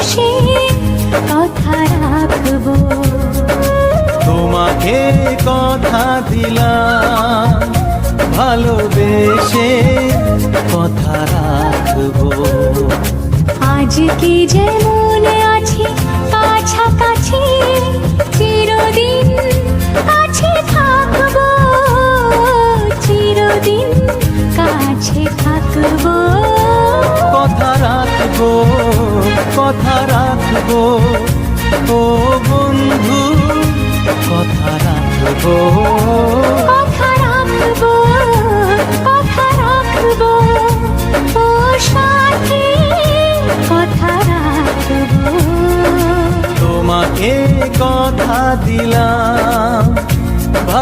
ভালোবেসে কথা রাখবো। তোমাকে কথা দিলাম, ভালোবেসে কথা রাখবো। আজকে যেমন আছি কাছাকাছি, চিরদিন কাছে থাকবো, চিরদিন কাছে থাকবো। কথা রাখবো, কথা রাখবো, ও বন্ধু কথা রাখবো। কথা রাখবো, কথা রাখবো, ও সাথী কথা রাখবো। তোমাকে কথা দিলাম,